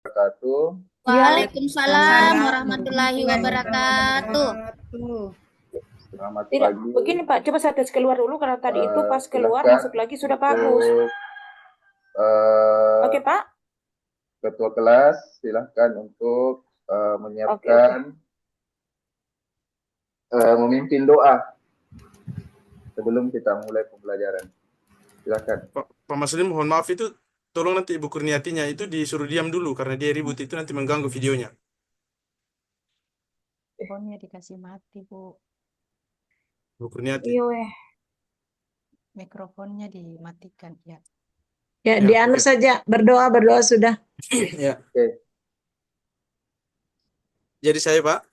Wabarakatuh. Waalaikumsalam Waalaikumsalam warahmatullahi warahmatullahi wabarakatuh. wabarakatuh. Selamat Tidak, pagi. begini Pak, coba saya tes keluar dulu karena tadi itu pas keluar Silakan masuk lagi sudah bagus. untuk eh, Oke Pak? ketua kelas, silahkan untuk Oke. menyiapkan memimpin doa sebelum kita mulai pembelajaran. Silakan. Pak Maslim, mohon maaf itu tolong nanti Ibu Kurniatinya itu disuruh diam dulu karena dia ribut itu nanti mengganggu videonya. Teleponnya dikasih mati, Bu. Ibu Kurniati. Iya weh. Mikrofonnya dimatikan, ya. Ya, Ya, dianu oke. saja, berdoa sudah. Ya. Oke. Jadi saya Pak,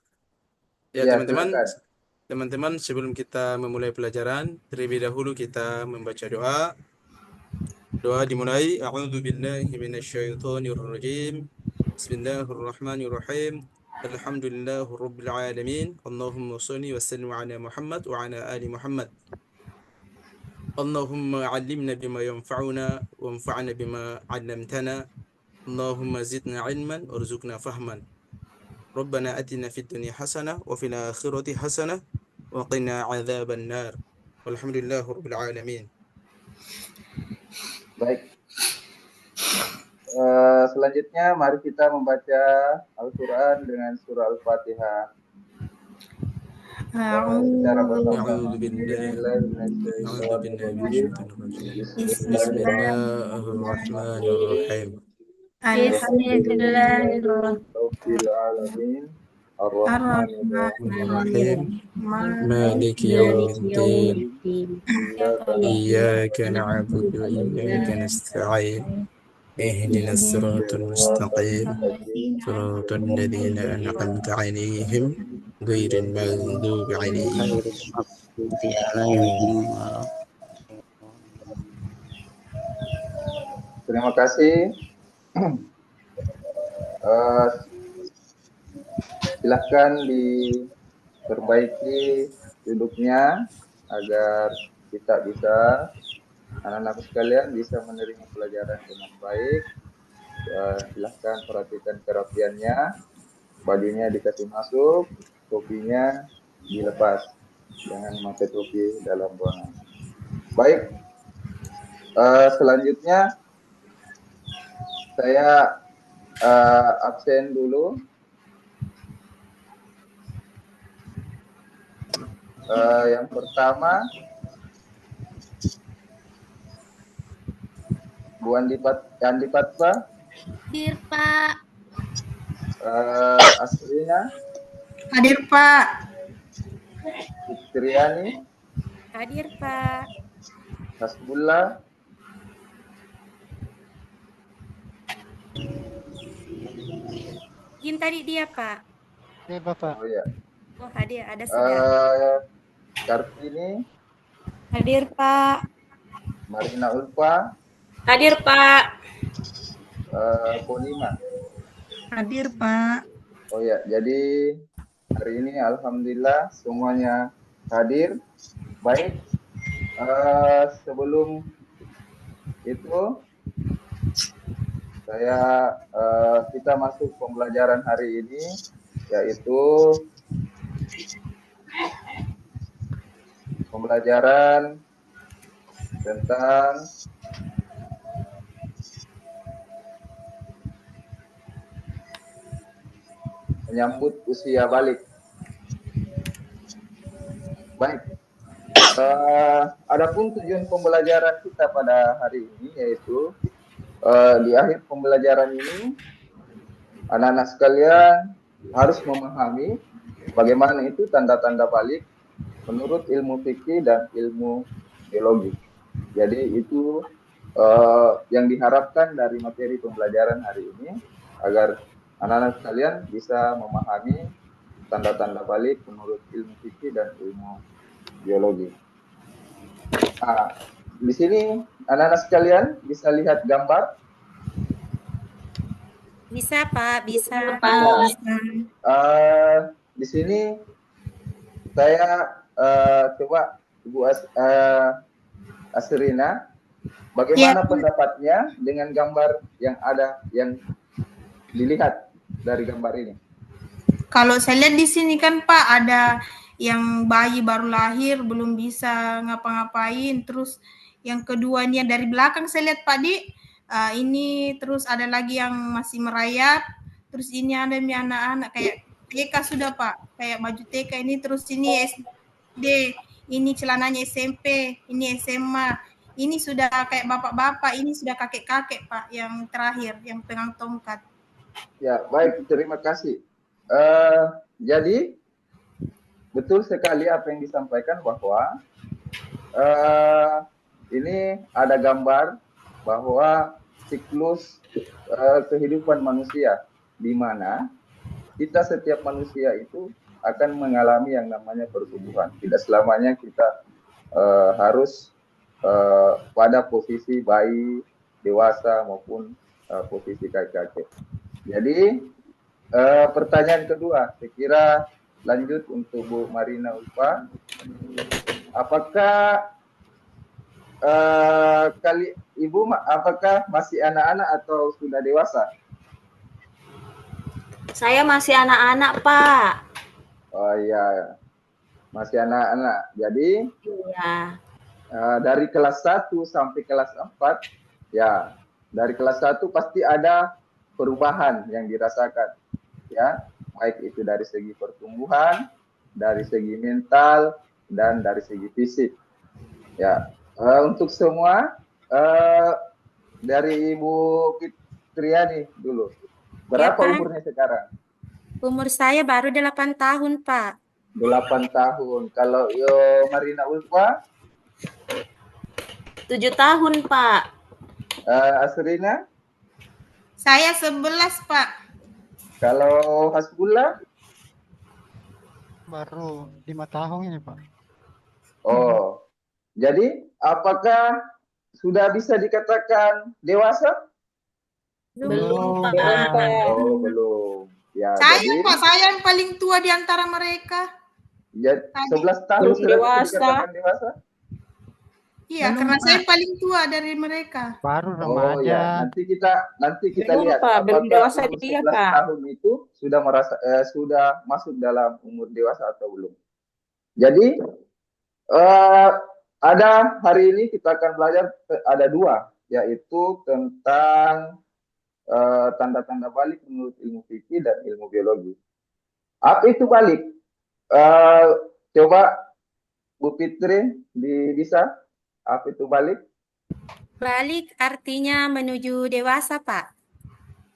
ya Ya, teman-teman, silakan. teman-teman sebelum kita memulai pelajaran terlebih dahulu kita membaca doa. Doa dimulai. A'udzu billahi minasyaitonir rajim. Bismillahirrahmanirrahim. Alhamdulillahirabbil alamin. Allahumma shalli wa sallim ala Muhammad wa ala ali Muhammad. اللهم علمنا بما ينفعنا وانفعنا بما علمتنا اللهم زدنا علما وارزقنا فهما ربنا آتنا في الدنيا حسنة وفي الآخرة حسنة وقنا عذاب النار والحمد لله رب العالمين. Baik. Selanjutnya mari kita membaca Al-Quran dengan surah Al-Fatihah. Secara bersama-sama. Bismillahirrahmanirrahim. Alhamdulillahirrahmanirrahim. Ar-Rahmanirrahim. مالك يوم الدين إياك نعبد وإياك نستعين اهدنا الصراط المستقيم صراط الذين أنعمت عليهم غير المغضوب عليهم. Terima kasih. Silahkan diperbaiki duduknya agar kita bisa, anak-anak sekalian bisa menerima pelajaran dengan baik. Silahkan perhatikan kerapiannya, bajunya dikasih masuk, topinya dilepas, jangan memakai topi dalam ruangan. Baik, selanjutnya saya absen dulu. Yang pertama, Bu Andi Patwa. Hadir, Pak. Asrina. Hadir Pak. Fitriani. Hadir, Pak. Hasbullah. Izin tadi dia, Pak. Ya, Bapak. Oh ya. Oh, hadir. Ada sudah. Kartini. Hadir, Pak. Marina Ulfa. Hadir Pak. Ponima. Hadir Pak. Oh ya, jadi hari ini alhamdulillah semuanya hadir. Baik. Sebelum itu kita masuk pembelajaran hari ini, yaitu pembelajaran tentang menyambut usia balik. Baik. Adapun tujuan pembelajaran kita pada hari ini yaitu di akhir pembelajaran ini anak-anak sekalian harus memahami bagaimana itu tanda-tanda balik menurut ilmu fikih dan ilmu biologi. Jadi itu yang diharapkan dari materi pembelajaran hari ini agar anak-anak sekalian bisa memahami tanda-tanda balik menurut ilmu fikih dan ilmu biologi. Di sini anak-anak sekalian bisa lihat gambar. Bisa, Pak. Bisa, Pak. Di sini saya coba Ibu Asrina, bagaimana pendapatnya dengan gambar yang ada, yang dilihat dari gambar ini? Kalau saya lihat di sini kan Pak, ada yang bayi baru lahir belum bisa ngapa-ngapain, terus yang kedua ini yang dari belakang saya lihat Pak ini terus ada lagi yang masih merayap, terus ini ada anak-anak kayak TK sudah Pak, kayak baju TK ini, terus ini SD, ini celananya SMP, ini SMA, ini sudah kayak bapak-bapak, ini sudah kakek-kakek Pak, yang terakhir yang pegang tongkat. Ya, baik, terima kasih. Jadi betul sekali apa yang disampaikan bahwa ini ada gambar bahwa siklus kehidupan manusia, di mana kita setiap manusia itu akan mengalami yang namanya pertumbuhan. Tidak selamanya kita harus pada posisi bayi, dewasa maupun posisi kakek-kakek. Jadi pertanyaan kedua, saya kira lanjut untuk Bu Marina Ulfa. Apakah Ibu apakah masih anak-anak atau sudah dewasa? Saya masih anak-anak, Pak. Oh iya, masih anak-anak. Jadi Iya. Dari kelas 1 sampai kelas 4, ya dari kelas 1 pasti ada perubahan yang dirasakan, ya, baik itu dari segi pertumbuhan, dari segi mental, dan dari segi fisik. Ya, untuk semua dari Ibu Fitriani dulu. Berapa Ya, umurnya sekarang? Umur saya baru 8 tahun, Pak. 8 tahun. Kalau Marina Ulfa? 7 tahun, Pak. Asrina? Saya 11, Pak. Kalau Hasbullah? Baru 5 tahun ini, Pak. Oh, jadi apakah sudah bisa dikatakan dewasa? Belum, Pak. Oh, belum. Ya, Saya, jadi, Pak, saya yang paling tua di antara mereka. ya, 11 tahun Belum sudah bisa dewasa. dikatakan dewasa? Iya, Belum, karena Pak. saya paling tua dari mereka. Baru Oh ya, remaja. nanti kita Belum, lihat Pak. Belum apakah dewasa umur dia, 11 Pak. tahun itu sudah masuk dalam umur dewasa atau belum. Jadi ada hari ini kita akan belajar ada 2, yaitu tentang tanda-tanda balik menurut ilmu fikih dan ilmu biologi. Apa itu balik? Coba Bu Fitri bisa. Apa itu balik? Balik artinya menuju dewasa, Pak.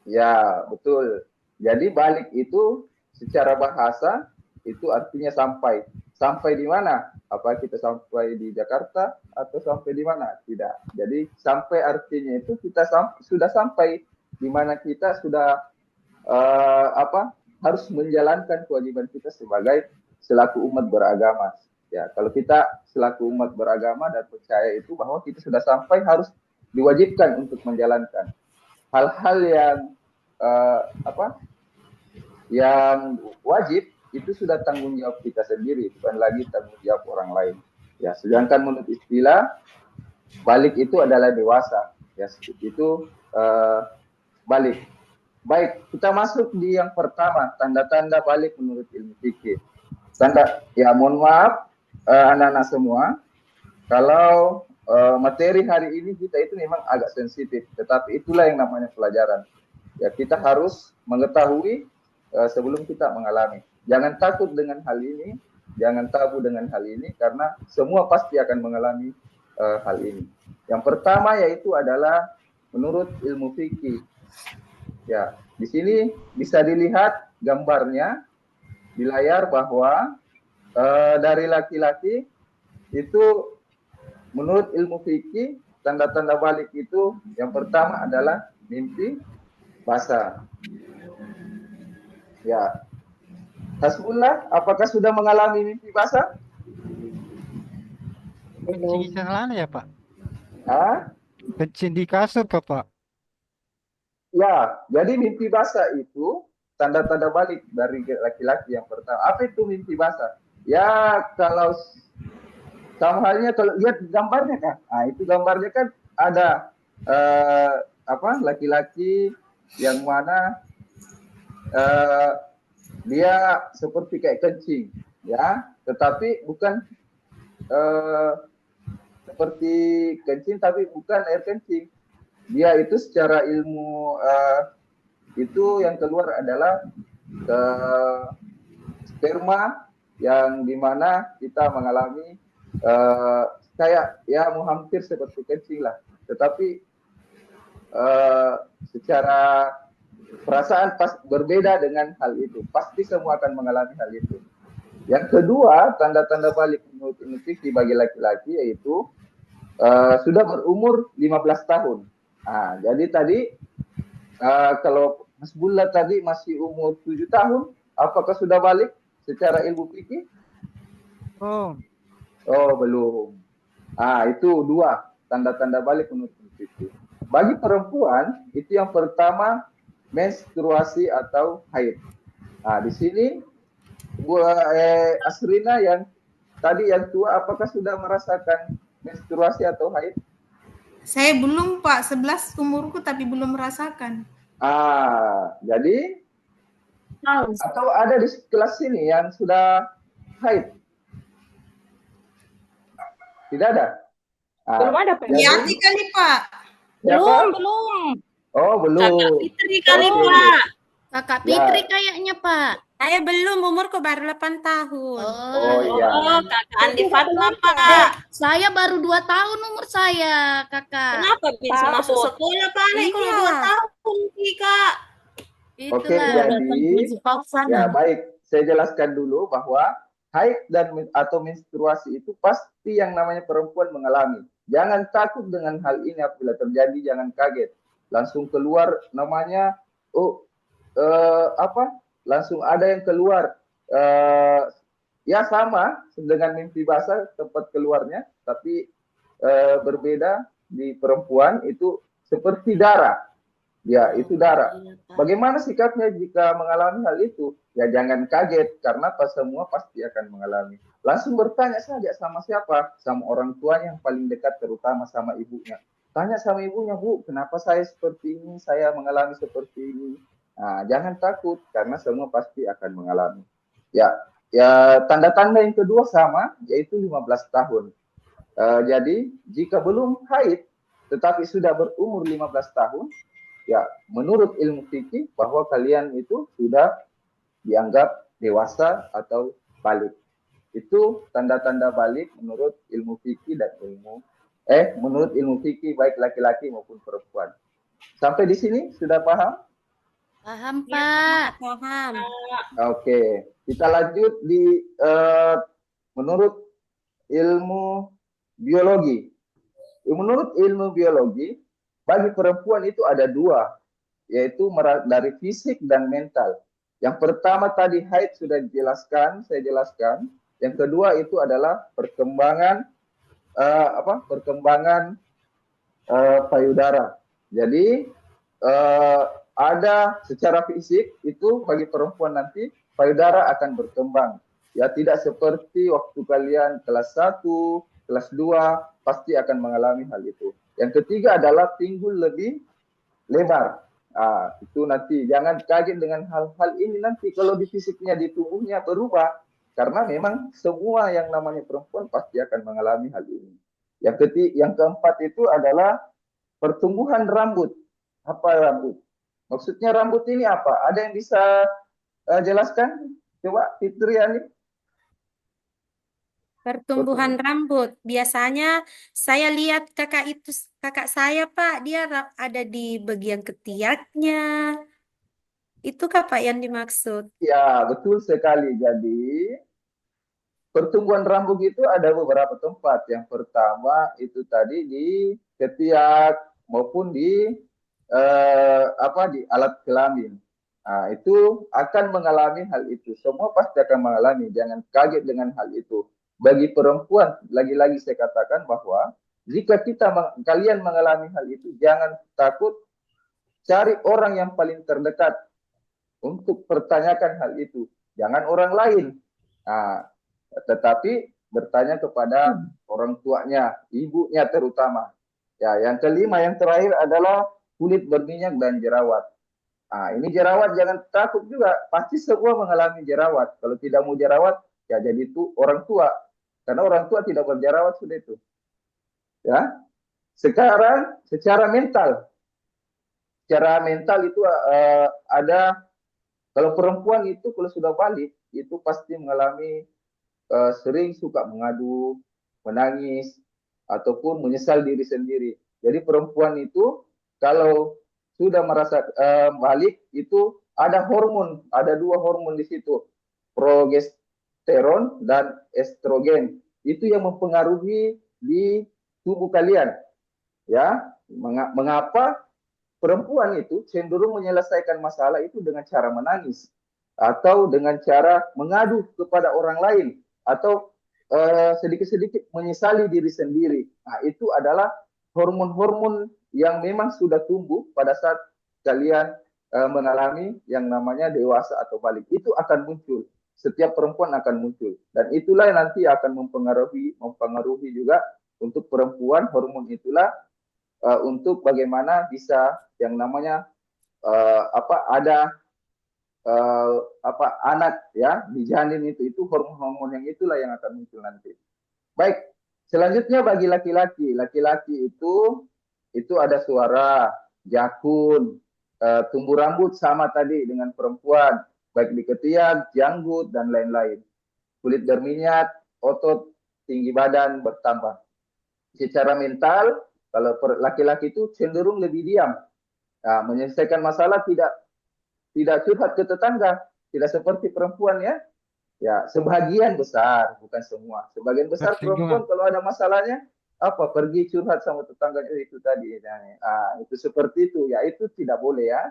Ya, betul. Jadi balik itu secara bahasa itu artinya sampai. Sampai di mana? Apa kita sampai di Jakarta atau sampai di mana? Tidak. Jadi sampai artinya itu kita sudah sampai di mana kita sudah harus menjalankan kewajiban kita sebagai selaku umat beragama. Ya, kalau kita selaku umat beragama dan percaya itu bahwa kita sudah sampai harus diwajibkan untuk menjalankan hal-hal yang yang wajib itu sudah tanggung jawab kita sendiri, bukan lagi tanggung jawab orang lain. Ya, sedangkan menurut istilah balik itu adalah dewasa. Ya, itu balik. Baik, kita masuk di yang pertama, tanda-tanda balik menurut ilmu fikih. Mohon maaf anak-anak semua, kalau materi hari ini kita itu memang agak sensitif, tetapi itulah yang namanya pelajaran. Ya, kita harus mengetahui sebelum kita mengalami. Jangan takut dengan hal ini, jangan tabu dengan hal ini, karena semua pasti akan mengalami hal ini. Yang pertama yaitu adalah menurut ilmu fikih. Ya, di sini bisa dilihat gambarnya di layar bahwa dari laki-laki itu menurut ilmu fikih tanda-tanda balik itu yang pertama adalah mimpi basah. Ya, Hasbullah, apakah sudah mengalami mimpi basah? Kencing di celana ya, Pak? Hah? Kencing di kasur, Pak? Ya, jadi mimpi basah itu tanda-tanda balik dari laki-laki yang pertama. Apa itu mimpi basah? Ya, kalau sama halnya kalau lihat gambarnya kan, nah itu gambarnya kan ada laki-laki yang mana eh, dia seperti kayak kencing, ya, tetapi bukan seperti kencing, tapi bukan air kencing. Dia itu secara ilmu itu yang keluar adalah sperma yang dimana kita mengalami kayak ya hampir seperti kencing lah, tetapi secara perasaan berbeda dengan hal itu. Pasti semua akan mengalami hal itu. Yang kedua, tanda-tanda balik menurut ilmu fikih bagi laki-laki yaitu sudah berumur 15 tahun. Nah, jadi tadi kalau Mas Bulla tadi masih umur 7 tahun, apakah sudah balik secara ilmu fikih? Oh, belum. Itu dua tanda-tanda balik menurut ilmu fikih. Bagi perempuan, itu yang pertama menstruasi atau haid. Nah, di sini Asrina yang tadi yang tua, apakah sudah merasakan menstruasi atau haid? Saya belum, Pak. 11 umurku tapi belum merasakan. Jadi atau ada di kelas sini yang sudah haid? Tidak ada? Belum ada, Pak. Yati kali, Pak. Belum. Oh, belum. Kakak Fitri kali, Pak. Kakak Fitri kayaknya, Pak. Saya belum, umurku baru 8 tahun. Oh, iya. Kakak Andi Fatma, Pak. Saya baru 2 tahun umur saya, Kakak. Kenapa bisa masuk sekolah, Pak? Kalau 2 tahun, Kak. Oke, jadi ya baik, saya jelaskan dulu bahwa haid dan atau menstruasi itu pasti yang namanya perempuan mengalami. Jangan takut dengan hal ini, apabila terjadi jangan kaget. Langsung keluar namanya langsung ada yang keluar ya sama dengan mimpi basah tempat keluarnya, tapi berbeda. Di perempuan itu seperti darah. Ya, itu darah. Bagaimana sikapnya jika mengalami hal itu? Ya jangan kaget, karena semua pasti akan mengalami. Langsung bertanya saja sama siapa? Sama orang tuanya yang paling dekat, terutama sama ibunya. Tanya sama ibunya, Bu, kenapa saya seperti ini? Saya mengalami seperti ini. Nah, jangan takut, karena semua pasti akan mengalami. Ya, tanda-tanda yang kedua sama, yaitu 15 tahun. Jadi, jika belum haid, tetapi sudah berumur 15 tahun, ya, menurut ilmu fikih bahwa kalian itu sudah dianggap dewasa atau balik. Itu tanda-tanda balik menurut ilmu fikih dan menurut ilmu fikih baik laki-laki maupun perempuan. Sampai di sini sudah paham? Paham, Pak. Paham. Oke, kita lanjut di menurut ilmu biologi. Menurut ilmu biologi, bagi perempuan itu ada dua, yaitu dari fisik dan mental. Yang pertama tadi haid sudah saya jelaskan. Yang kedua itu adalah perkembangan payudara. Jadi ada secara fisik itu bagi perempuan nanti payudara akan berkembang. Ya, tidak seperti waktu kalian kelas 1, kelas 2 pasti akan mengalami hal itu. Yang ketiga adalah pinggul lebih lebar. Itu nanti jangan kaget dengan hal-hal ini nanti kalau di fisiknya, di tubuhnya berubah. Karena memang semua yang namanya perempuan pasti akan mengalami hal ini. Yang keempat itu adalah pertumbuhan rambut. Apa rambut? Maksudnya rambut ini apa? Ada yang bisa jelaskan? Coba Fitriani. Pertumbuhan rambut. Biasanya saya lihat kakak saya, Pak, dia ada di bagian ketiaknya. Itukah, Pak, yang dimaksud? Ya, betul sekali. Jadi pertumbuhan rambut itu ada beberapa tempat. Yang pertama itu tadi di ketiak maupun di alat kelamin. Itu akan mengalami hal itu. Semua pasti akan mengalami. Jangan kaget dengan hal itu. Bagi perempuan, lagi-lagi saya katakan bahwa jika kalian mengalami hal itu, jangan takut, cari orang yang paling terdekat untuk pertanyakan hal itu. Jangan orang lain. Tetapi bertanya kepada orang tuanya, ibunya terutama. Ya, yang kelima, yang terakhir adalah kulit berminyak dan jerawat. Ini jerawat jangan takut juga. Pasti semua mengalami jerawat. Kalau tidak mau jerawat, ya jadi itu orang tua. Karena orang tua tidak berjerawat sudah itu. Ya. Sekarang secara mental. Secara mental itu ada, kalau perempuan itu kalau sudah balik, itu pasti mengalami sering suka mengadu, menangis, ataupun menyesal diri sendiri. Jadi perempuan itu kalau sudah merasa balik, itu ada hormon, ada 2 hormon di situ, progesteron dan estrogen. Itu yang mempengaruhi di tubuh kalian. Ya, mengapa perempuan itu cenderung menyelesaikan masalah itu dengan cara menangis atau dengan cara mengadu kepada orang lain atau sedikit-sedikit menyesali diri sendiri. Nah, itu adalah hormon-hormon yang memang sudah tumbuh pada saat kalian mengalami yang namanya dewasa atau balik. Itu akan muncul. Setiap perempuan akan muncul. Dan itulah yang nanti akan mempengaruhi juga untuk perempuan, hormon itulah untuk bagaimana bisa yang namanya ada anak ya di janin itu hormon-hormon yang itulah yang akan muncul nanti. Baik, selanjutnya bagi laki-laki itu ada suara, jakun, tumbuh rambut sama tadi dengan perempuan, baik di ketiak, janggut dan lain-lain. Kulit berminyak, otot, tinggi badan bertambah. Secara mental, kalau laki-laki itu cenderung lebih diam. Nah, menyelesaikan masalah tidak curhat ke tetangga, tidak seperti perempuan ya. Ya, sebagian besar, bukan semua. Sebagian besar perempuan kalau ada masalahnya pergi curhat sama tetangganya itu tadi. Itu seperti itu. Ya, itu tidak boleh ya.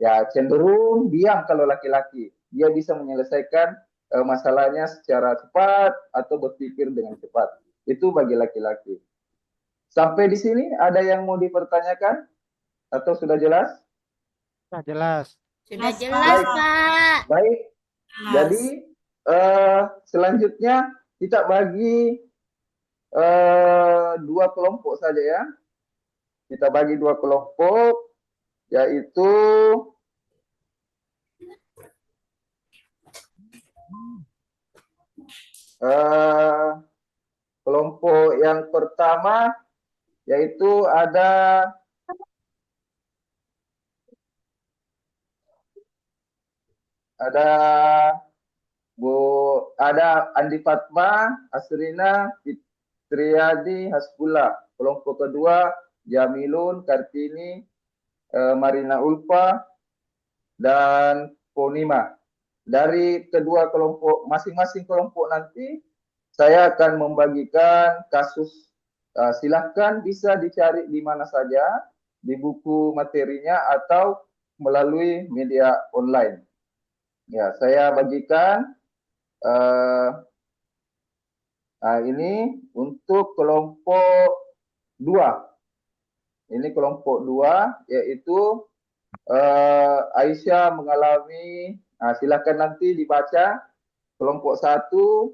Ya, cenderung diam kalau laki-laki. Dia bisa menyelesaikan masalahnya secara cepat atau berpikir dengan cepat. Itu bagi laki-laki. Sampai di sini ada yang mau dipertanyakan atau sudah jelas? Sudah jelas. Sudah jelas, Pak. Baik. Jadi selanjutnya kita bagi 2 kelompok saja ya. Kita bagi 2 kelompok, yaitu kelompok yang pertama yaitu ada Andi Fatma, Asrina, Fitriadi, Hasbullah. Kelompok kedua Jamilun, Kartini, Marina Ulfa, dan Ponima. Dari kedua kelompok, masing-masing kelompok nanti saya akan membagikan kasus. Silahkan bisa dicari di mana saja, di buku materinya atau melalui media online. Ya, saya bagikan ini untuk kelompok 2. Ini kelompok 2 yaitu Aisyah mengalami, silakan nanti dibaca kelompok 1.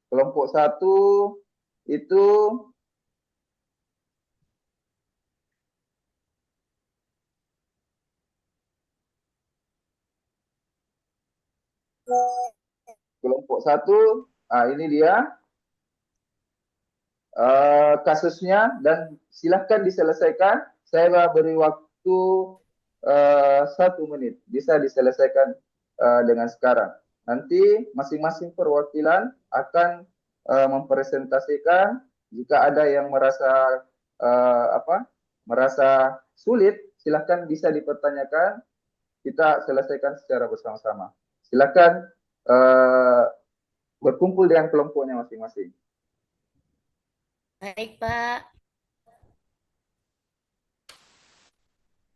Kelompok 1 itu kelompok 1, ini dia kasusnya dan silahkan diselesaikan. Saya beri waktu 1 menit, bisa diselesaikan dengan sekarang. Nanti masing-masing perwakilan akan mempresentasikan. Jika ada yang merasa sulit, silahkan bisa dipertanyakan. Kita selesaikan secara bersama-sama. Silahkan berkumpul dengan kelompoknya masing-masing. Baik, Pak.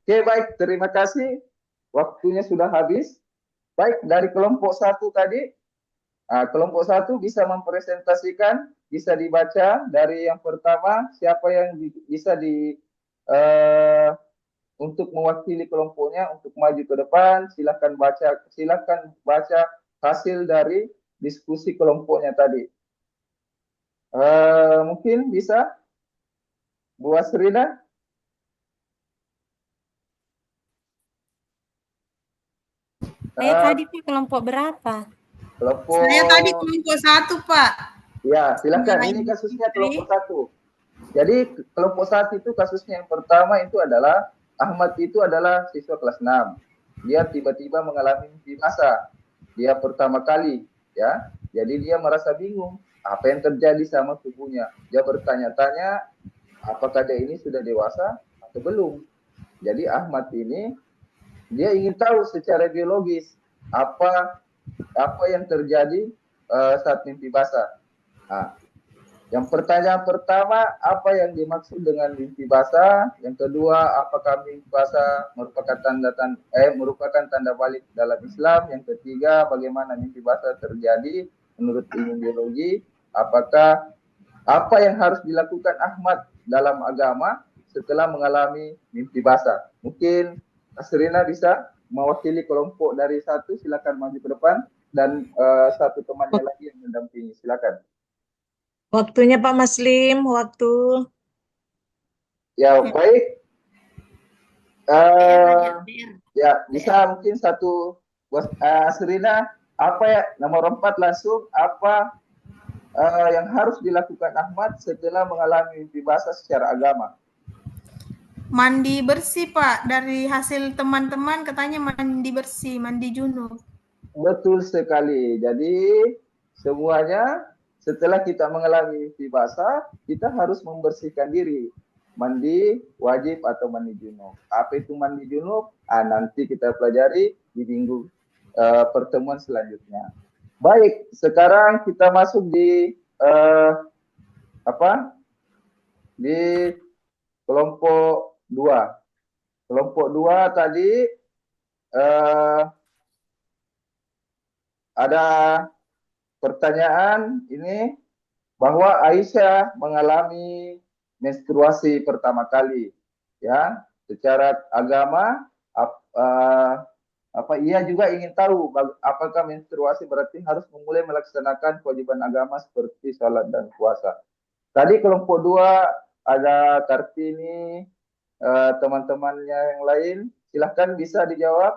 Oke, baik. Terima kasih. Waktunya sudah habis. Baik, dari kelompok 1 tadi, kelompok 1 bisa mempresentasikan, bisa dibaca dari yang pertama, siapa yang bisa untuk mewakili kelompoknya untuk maju ke depan. Silakan baca hasil dari diskusi kelompoknya tadi. Mungkin bisa Bu Asrina. Saya Eh, tadi Pak kelompok berapa? kelompok Saya tadi kelompok 1, Pak. ya silakan. Nilai Ini kasusnya Putri. kelompok 1. Jadi kelompok 1 itu kasusnya yang pertama itu adalah Ahmad itu adalah siswa kelas 6. Dia tiba-tiba mengalami mimpi basah. Dia pertama kali, ya. Jadi dia merasa bingung apa yang terjadi sama tubuhnya. Dia bertanya-tanya apakah dia ini sudah dewasa atau belum. Jadi Ahmad ini dia ingin tahu secara biologis apa yang terjadi saat mimpi basah. Nah, yang pertanyaan pertama, apa yang dimaksud dengan mimpi basah? Yang kedua, apakah mimpi basah merupakan tanda balik dalam Islam? Yang ketiga, bagaimana mimpi basah terjadi menurut ilmu biologi? Apakah apa yang harus dilakukan Ahmad dalam agama setelah mengalami mimpi basah? Mungkin Asrina bisa mewakili kelompok dari 1, silakan maju ke depan, dan satu temannya lagi yang mendampingi, silakan. Waktunya Pak Maslim, waktu. Ya, baik. Ya, bisa mungkin satu, Serina, apa ya, nomor 4 langsung, apa yang harus dilakukan Ahmad setelah mengalami mimpi basah secara agama? Mandi bersih, Pak. Dari hasil teman-teman katanya mandi bersih, mandi junub. Betul sekali. Jadi semuanya setelah kita mengalami mimpi basah, kita harus membersihkan diri. Mandi wajib atau mandi junub. Apa itu mandi junub? Nanti kita pelajari di minggu pertemuan selanjutnya. Baik, sekarang kita masuk di di kelompok 2. Kelompok 2 tadi ada pertanyaan ini bahwa Aisyah mengalami menstruasi pertama kali, ya. Secara agama ia juga ingin tahu apakah menstruasi berarti harus memulai melaksanakan kewajiban agama seperti salat dan puasa. Tadi kelompok 2 ada Kartini, teman-temannya yang lain, silahkan bisa dijawab,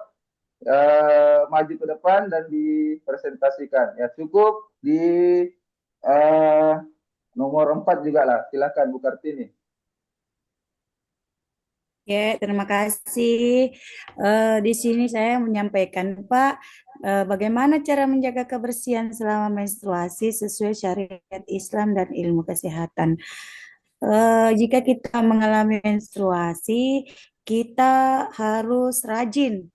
maju ke depan dan dipresentasikan. Ya, cukup di nomor 4 juga lah, silahkan Bu Kartini. Ya, terima kasih. Di sini saya menyampaikan, Pak, bagaimana cara menjaga kebersihan selama menstruasi sesuai syariat Islam dan ilmu kesehatan. Jika kita mengalami menstruasi, kita harus rajin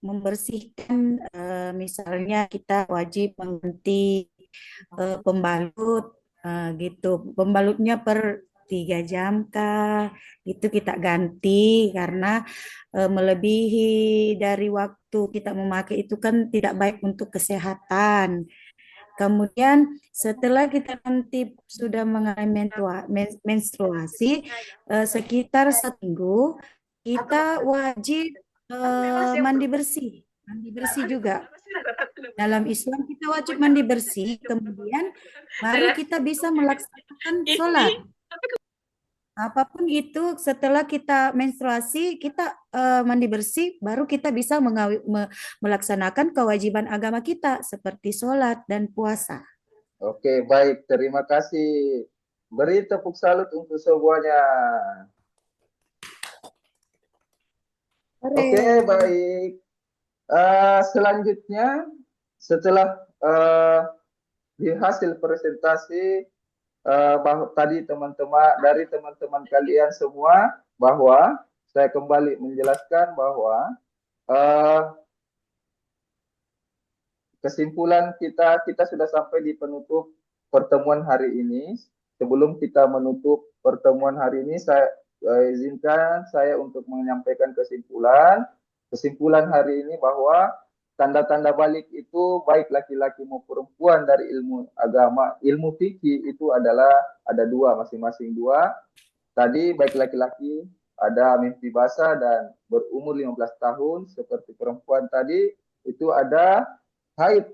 membersihkan, misalnya kita wajib mengganti pembalut, gitu. Pembalutnya per 3 jam kah, itu kita ganti karena melebihi dari waktu kita memakai itu kan tidak baik untuk kesehatan. Kemudian setelah kita nanti sudah mengalami menstruasi sekitar 1 minggu, kita wajib mandi bersih. Mandi bersih juga. Dalam Islam kita wajib mandi bersih, kemudian baru kita bisa melaksanakan sholat. Apapun itu, setelah kita menstruasi, kita mandi bersih, baru kita bisa melaksanakan kewajiban agama kita, seperti sholat dan puasa. Oke, baik. Terima kasih. Beri tepuk salut untuk semuanya. Oke, baik. Selanjutnya, setelah di hasil presentasi tadi dari teman-teman kalian semua, bahwa saya kembali menjelaskan bahwa kesimpulan kita sudah sampai di penutup pertemuan hari ini. Sebelum kita menutup pertemuan hari ini, saya izinkan saya untuk menyampaikan kesimpulan. Kesimpulan hari ini bahwa tanda-tanda balik itu baik laki-laki maupun perempuan dari ilmu agama, ilmu fikih itu adalah ada 2, masing-masing 2. Tadi baik laki-laki ada mimpi basah dan berumur 15 tahun, seperti perempuan tadi itu ada haid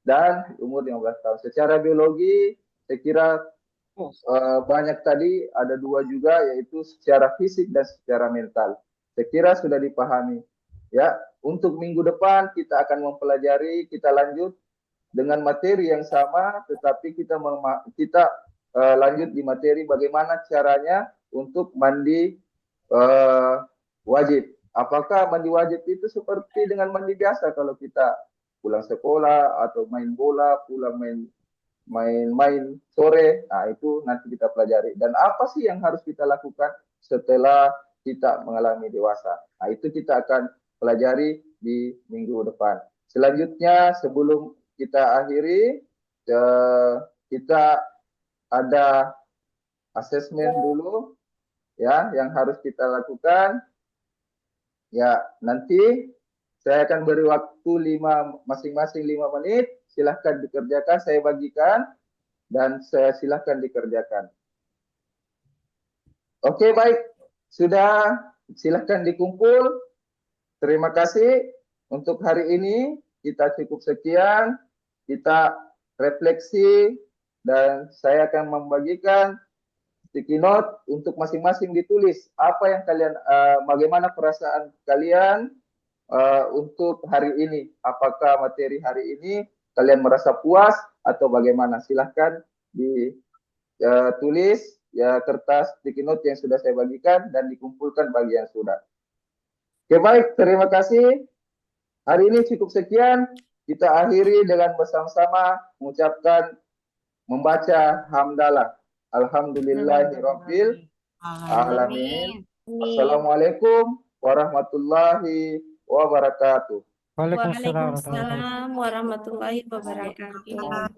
dan umur 15 tahun. Secara biologi saya kira banyak tadi, ada 2 juga, yaitu secara fisik dan secara mental. Saya kira sudah dipahami. Ya, untuk minggu depan kita akan mempelajari, kita lanjut dengan materi yang sama, tetapi kita lanjut di materi bagaimana caranya untuk mandi wajib. Apakah mandi wajib itu seperti dengan mandi biasa kalau kita pulang sekolah atau main bola, pulang main sore, nah itu nanti kita pelajari. Dan apa sih yang harus kita lakukan setelah kita mengalami dewasa? Nah itu kita akan pelajari di minggu depan. Selanjutnya sebelum kita akhiri, kita ada asesmen dulu ya yang harus kita lakukan. Ya, nanti saya akan beri waktu masing-masing 5 menit. Silahkan dikerjakan, saya bagikan dan saya silahkan dikerjakan. Oke, baik. Sudah, silahkan dikumpul. Terima kasih untuk hari ini. Kita cukup sekian. Kita refleksi dan saya akan membagikan sticky note untuk masing-masing ditulis apa yang kalian, bagaimana perasaan kalian untuk hari ini. Apakah materi hari ini kalian merasa puas atau bagaimana? Silahkan ditulis ya kertas sticky note yang sudah saya bagikan dan dikumpulkan bagi yang sudah. Oke, baik, terima kasih. Hari ini cukup sekian. Kita akhiri dengan bersama-sama mengucapkan membaca hamdalah. Alhamdulillahirabbil alamin. Assalamualaikum warahmatullahi wabarakatuh. Waalaikumsalam warahmatullahi Waalaikumsalam warahmatullahi wabarakatuh.